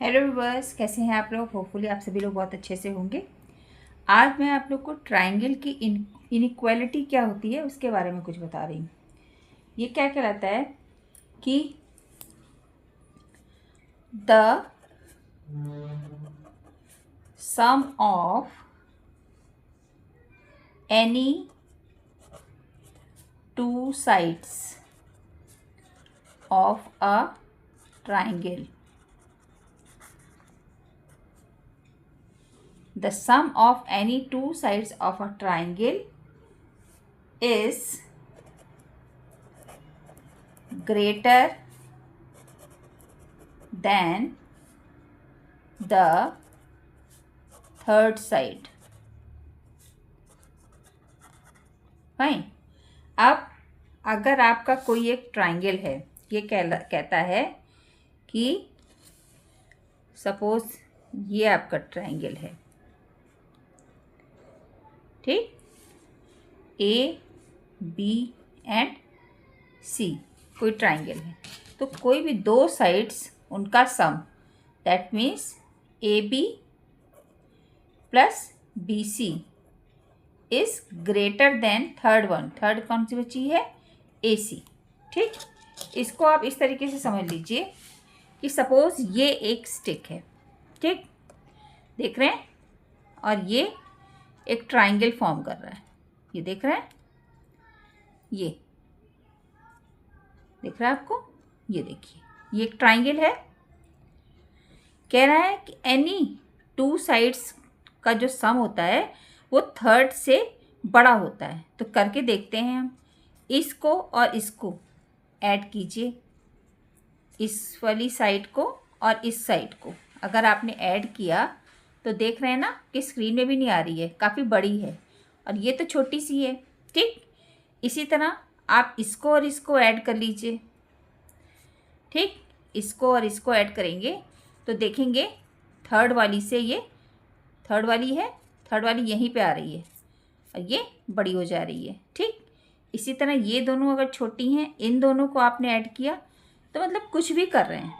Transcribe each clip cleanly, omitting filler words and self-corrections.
Hello viewers, कैसे हैं आप लोग। होपफुली आप सभी लोग बहुत अच्छे से होंगे। आज मैं आप लोग को ट्राइंगल की इनइक्वालिटी क्या होती है उसके बारे में कुछ बता रही हूँ। ये क्या कहलाता है कि the sum of any two sides of a triangle, the sum of any two sides of a triangle is greater than the third side. Fine. अब अगर आपका कोई एक ट्राइंगल है, ये कहता है कि सपोज ये आपका ट्राइंगल है, ठीक, ए बी एंड सी कोई ट्राइंगल है, तो कोई भी दो साइड्स उनका sum, that means A B plus B C is greater than third one. Third कौन सी बची है? ए सी। ठीक, इसको आप इस तरीके से समझ लीजिए कि सपोज ये एक स्टिक है, ठीक, देख रहे हैं, और ये एक ट्राइंगल फॉर्म कर रहा है, ये देख रहे हैं, ये दिख रहा है आपको, ये देखिए, ये एक ट्राइंगल है। कह रहा है कि एनी टू साइड्स का जो सम होता है वो थर्ड से बड़ा होता है। तो करके देखते हैं हम, इसको और इसको ऐड कीजिए, इस वाली साइड को और इस साइड को अगर आपने ऐड किया तो देख रहे हैं ना कि स्क्रीन में भी नहीं आ रही है, काफ़ी बड़ी है, और ये तो छोटी सी है। ठीक, इसी तरह आप इसको और इसको ऐड कर लीजिए। ठीक, इसको और इसको ऐड करेंगे तो देखेंगे थर्ड वाली से ये थर्ड वाली है, थर्ड वाली यहीं पे आ रही है और ये बड़ी हो जा रही है। ठीक, इसी तरह ये दोनों अगर छोटी हैं, इन दोनों को आपने ऐड किया तो मतलब कुछ भी कर रहे हैं।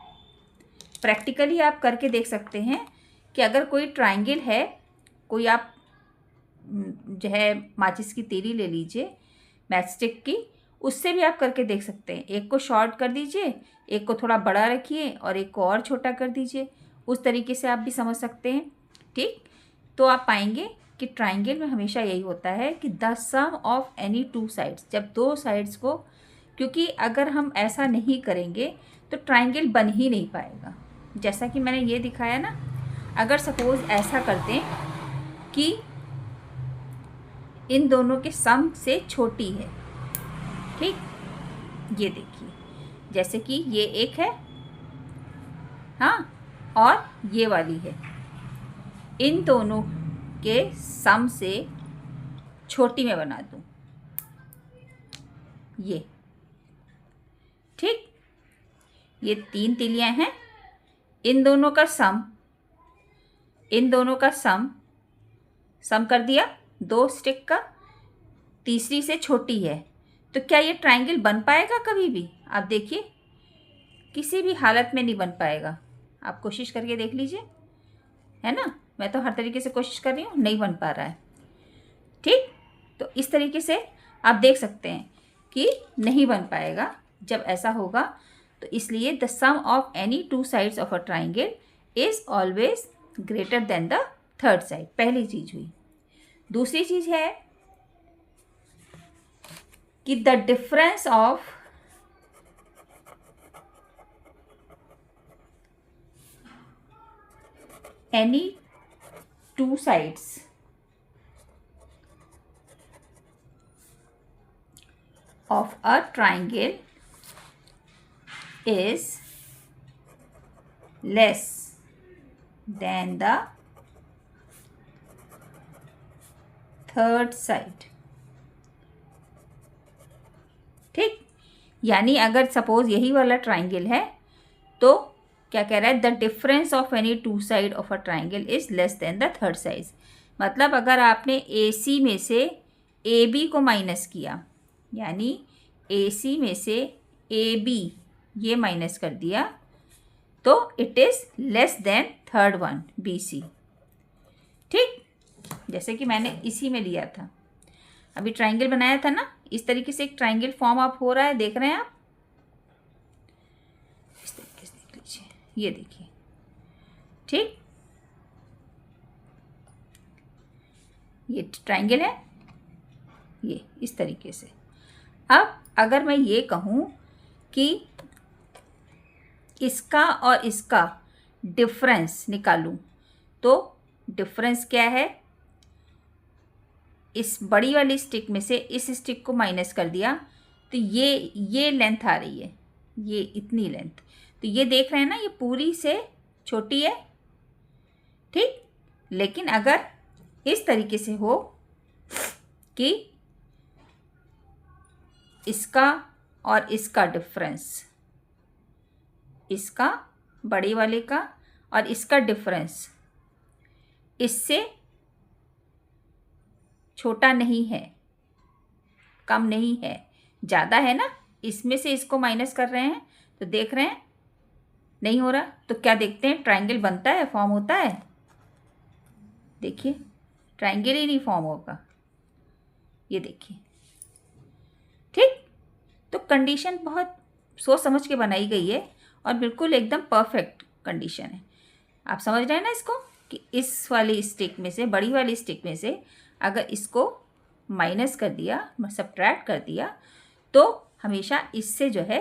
प्रैक्टिकली आप करके देख सकते हैं कि अगर कोई ट्राइंगल है, कोई आप जो है माचिस की तीली ले लीजिए, मैचस्टिक की, उससे भी आप करके देख सकते हैं। एक को शॉर्ट कर दीजिए, एक को थोड़ा बड़ा रखिए और एक को और छोटा कर दीजिए, उस तरीके से आप भी समझ सकते हैं। ठीक, तो आप पाएंगे कि ट्राइंगल में हमेशा यही होता है कि the sum of any two sides, जब दो साइड्स को, क्योंकि अगर हम ऐसा नहीं करेंगे तो ट्राइंगल बन ही नहीं पाएगा। जैसा कि मैंने ये दिखाया ना, अगर सपोज ऐसा करते हैं कि इन दोनों के सम से छोटी है, ठीक, ये देखिए, जैसे कि ये एक है, हाँ, और ये वाली है, इन दोनों के सम से छोटी मैं बना दूं ये। ठीक, ये तीन तिलियां हैं, इन दोनों का सम, इन दोनों का सम कर दिया दो स्टिक का, तीसरी से छोटी है, तो क्या ये ट्राइंगल बन पाएगा कभी भी? आप देखिए, किसी भी हालत में नहीं बन पाएगा। आप कोशिश करके देख लीजिए, है ना, मैं तो हर तरीके से कोशिश कर रही हूँ, नहीं बन पा रहा है। ठीक, तो इस तरीके से आप देख सकते हैं कि नहीं बन पाएगा जब ऐसा होगा। तो इसलिए the sum of any two sides of a triangle is always greater than the third side. पहली चीज हुई। दूसरी चीज है कि the difference of any two sides of a triangle is less than the third side। ठीक, यानी अगर सपोज यही वाला ट्राइंगल है तो क्या कह रहा है? The difference of any to side of a triangle is less then the third side. मतलब अगर आपने ए सी में से ए बी को माइनस किया, यानी ए सी में से ए बी ये माइनस कर दिया, तो it is less than third one BC। ठीक, जैसे कि मैंने इसी में लिया था, अभी ट्राइंगल बनाया था ना, इस तरीके से एक ट्राइंगल फॉर्म अप हो रहा है, देख रहे हैं आप, इस तरीके से देख लीजिए, ये देखिए। ठीक, ये ट्राइंगल है, ये इस तरीके से। अब अगर मैं ये कहूँ कि इसका और इसका डिफरेंस निकालूं, तो डिफरेंस क्या है, इस बड़ी वाली स्टिक में से इस स्टिक को माइनस कर दिया तो ये लेंथ आ रही है, ये इतनी लेंथ, तो ये देख रहे हैं ना, ये पूरी से छोटी है। ठीक, लेकिन अगर इस तरीके से हो कि इसका और इसका डिफरेंस, इसका बड़े वाले का और इसका डिफरेंस इससे छोटा नहीं है, कम नहीं है, ज़्यादा है ना, इसमें से इसको माइनस कर रहे हैं तो देख रहे हैं नहीं हो रहा, तो क्या देखते हैं, ट्राइंगल बनता है, फॉर्म होता है। देखिए ट्राइंगल ही नहीं फॉर्म होगा, ये देखिए। ठीक, तो कंडीशन बहुत सोच समझ के बनाई गई है और बिल्कुल एकदम परफेक्ट कंडीशन है। आप समझ रहे हैं ना इसको, कि इस वाली स्टिक में से, बड़ी वाली स्टिक में से अगर इसको माइनस कर दिया, सब्ट्रैक्ट कर दिया, तो हमेशा इससे जो है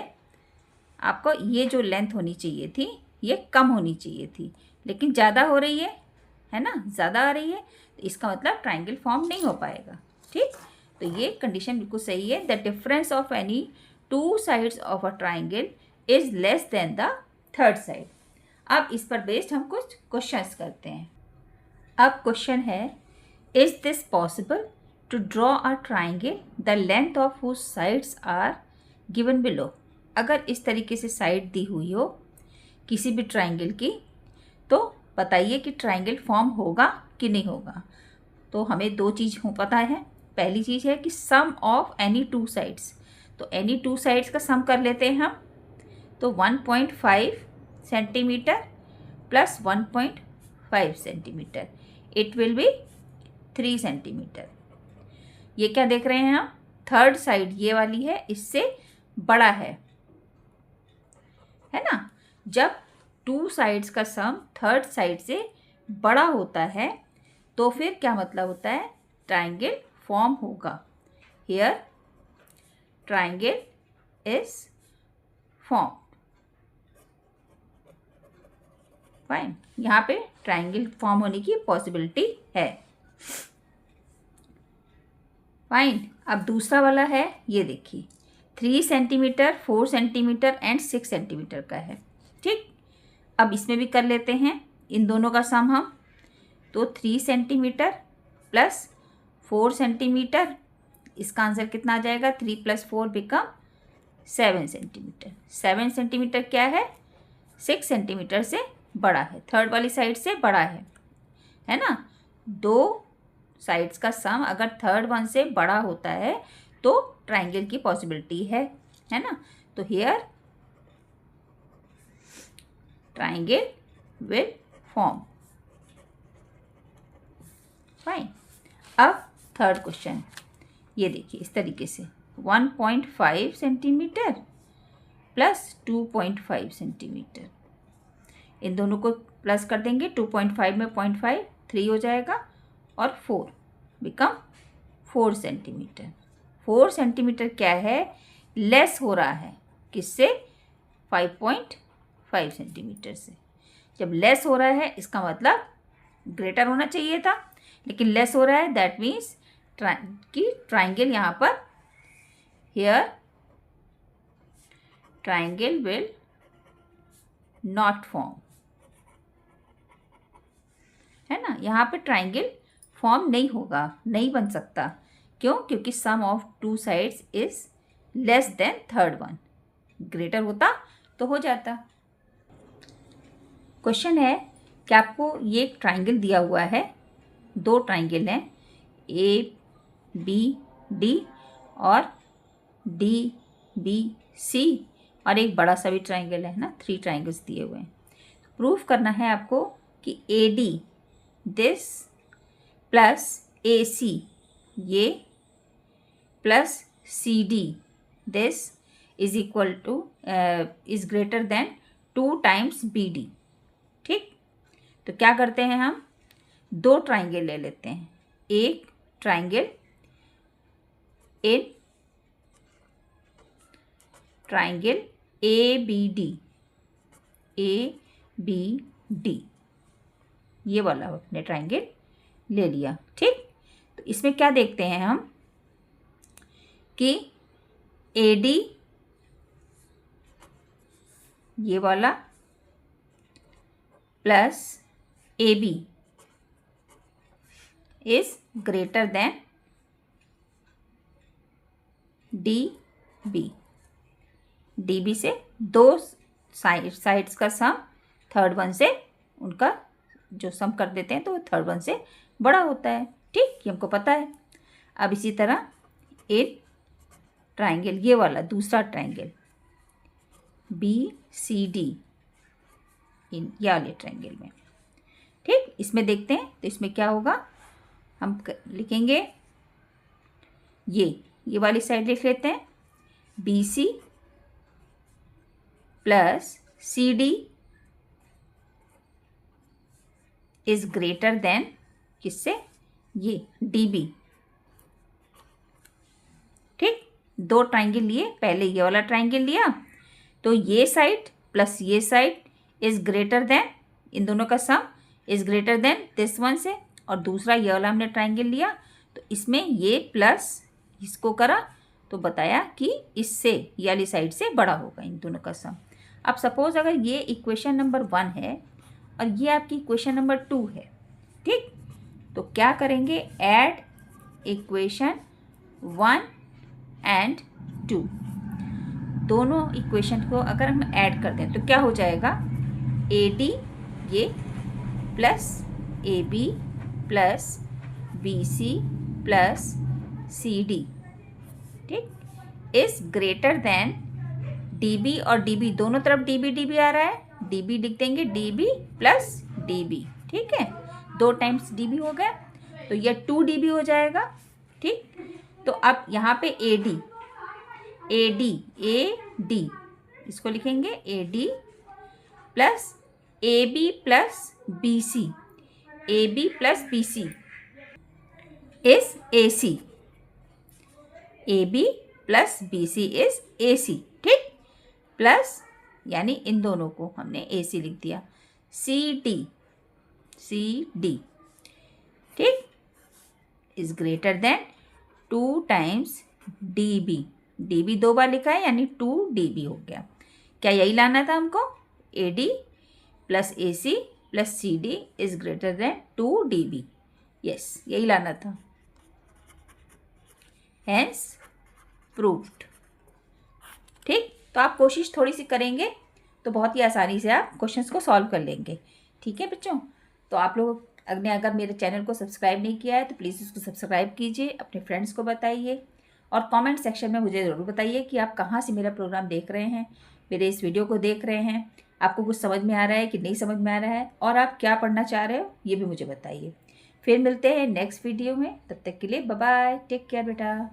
आपको ये जो लेंथ होनी चाहिए थी ये कम होनी चाहिए थी, लेकिन ज़्यादा हो रही है ना, ज़्यादा आ रही है, तो इसका मतलब ट्राइंगल फॉर्म नहीं हो पाएगा। ठीक, तो ये कंडीशन बिल्कुल सही है। The difference of any two sides of a triangle is less then the third side. अब इस पर बेस्ड हम कुछ क्वेश्चंस करते हैं। अब क्वेश्चन है, is this possible to draw a triangle the length of whose sides are given below. अगर इस तरीके से साइड दी हुई हो किसी भी ट्राइंगल की, तो बताइए कि ट्राइंगल फॉर्म होगा कि नहीं होगा। तो हमें दो चीज़ पता है, पहली चीज़ है कि सम ऑफ एनी टू साइड्स, तो एनी टू साइड्स का सम कर लेते हैं हम, तो 1.5 centimetre plus 1.5 centimetre, it will be 3 centimetre. ये क्या देख रहे हैं हम, थर्ड साइड ये वाली है, इससे बड़ा है ना। जब टू साइड्स का सम थर्ड साइड से बड़ा होता है तो फिर क्या मतलब होता है, ट्राइंगल फॉर्म होगा। Here triangle is form, fine, यहाँ पे ट्राइंगल फॉर्म होने की पॉसिबिलिटी है। फाइन, अब दूसरा वाला है, ये देखिए 3 सेंटीमीटर, 4 सेंटीमीटर एंड 6 सेंटीमीटर का है। ठीक, अब इसमें भी कर लेते हैं इन दोनों का सम हम, तो 3 सेंटीमीटर प्लस 4 सेंटीमीटर, इसका आंसर कितना आ जाएगा, 3 + 4 बिकम 7 सेंटीमीटर। 7 सेंटीमीटर क्या है, 6 सेंटीमीटर से बड़ा है, थर्ड वाली साइड से बड़ा है ना। दो साइड्स का सम अगर थर्ड वन से बड़ा होता है तो ट्राइंगल की पॉसिबिलिटी है ना। तो here triangle will form, fine. अब थर्ड क्वेश्चन, ये देखिए इस तरीके से 1.5 सेंटीमीटर प्लस 2.5 सेंटीमीटर, इन दोनों को प्लस कर देंगे, 2.5 में 0.5 3 हो जाएगा और 4 बिकम 4 सेंटीमीटर। 4 सेंटीमीटर क्या है, लेस हो रहा है किससे, 5.5 सेंटीमीटर से। जब लेस हो रहा है इसका मतलब ग्रेटर होना चाहिए था, लेकिन लेस हो रहा है, दैट मीन्स कि ट्राइंगल यहाँ पर, here triangle will not form, है ना। यहाँ पे ट्राइंगल फॉर्म नहीं होगा, नहीं बन सकता। क्यों, क्योंकि sum of two sides is less than third one, greater होता तो हो जाता। क्वेश्चन है कि आपको ये एक ट्राइंगल दिया हुआ है, दो ट्राइंगल हैं, ABD और DBC, और एक बड़ा सा भी ट्राइंगल है ना, 3 ट्राइंगल्स दिए हुए हैं। प्रूफ करना है आपको कि AD दिस प्लस AC ये plus CD this is equal two is greater then 2 times BD। ठीक, तो क्या करते हैं हम, 2 ट्राइंगल ले लेते हैं। एक ट्राइंगल इन ट्राइंगल ABD ये वाला अपने ट्राइंगल ले लिया। ठीक, तो इसमें क्या देखते हैं हम कि AD ये वाला plus AB is greater then DB से 2 साइड्स का सम थर्ड वन से उनका जो सम कर देते हैं तो वो थर्ड वन से बड़ा होता है। ठीक, ये हमको पता है। अब इसी तरह एक ट्राइंगल ये वाला दूसरा ट्राइंगल BCD इन ये वाले ट्राइंगल में। ठीक, इसमें देखते हैं तो इसमें क्या होगा, हम लिखेंगे ये वाली साइड लिख लेते हैं BC plus CD is greater then किससे, ये DB। ठीक, 2 ट्राइंगल लिए, पहले ये वाला ट्राइंगल लिया तो ये साइड प्लस ये साइड इज ग्रेटर देन, इन दोनों का सम is greater then this one से, और दूसरा ये वाला हमने ट्राइंगल लिया तो इसमें ये प्लस इसको करा तो बताया कि इससे ये वाली साइड से बड़ा होगा इन दोनों का सम। अब सपोज अगर ये इक्वेशन नंबर 1 है और ये आपकी इक्वेशन नंबर 2 है। ठीक, तो क्या करेंगे, ऐड इक्वेशन 1 एंड 2, दोनों इक्वेशन को अगर हम ऐड कर दें तो क्या हो जाएगा, AD ये plus AB plus BC plus CD ठीक इज ग्रेटर देन DB, और DB दोनों तरफ DB आ रहा है, DB लिख देंगे DB प्लस DB। ठीक है, 2 टाइम्स DB हो गया तो यह 2DB हो जाएगा। ठीक, तो अब यहाँ पे AD इसको लिखेंगे AD plus AB plus BC is AC, AB plus BC is AC। ठीक, प्लस यानी इन दोनों को हमने AC लिख दिया, CD ठीक is greater then 2 times DB 2 बार लिखा है यानी 2DB हो गया। क्या यही लाना था हमको, AD plus AC plus CD is greater then 2DB। Yes, यही लाना था, हेंस प्रूव्ड। ठीक, तो आप कोशिश थोड़ी सी करेंगे तो बहुत ही आसानी से आप क्वेश्चंस को सॉल्व कर लेंगे। ठीक है बच्चों, तो आप लोग ने अगर मेरे चैनल को सब्सक्राइब नहीं किया है तो प्लीज़ उसको सब्सक्राइब कीजिए, अपने फ्रेंड्स को बताइए और कमेंट सेक्शन में मुझे ज़रूर बताइए कि आप कहाँ से मेरा प्रोग्राम देख रहे हैं, मेरे इस वीडियो को देख रहे हैं, आपको कुछ समझ में आ रहा है कि नहीं समझ में आ रहा है, और आप क्या पढ़ना चाह रहे हो ये भी मुझे बताइए। फिर मिलते हैं नेक्स्ट वीडियो में, तब तक के लिए बाय बाय, टेक केयर बेटा।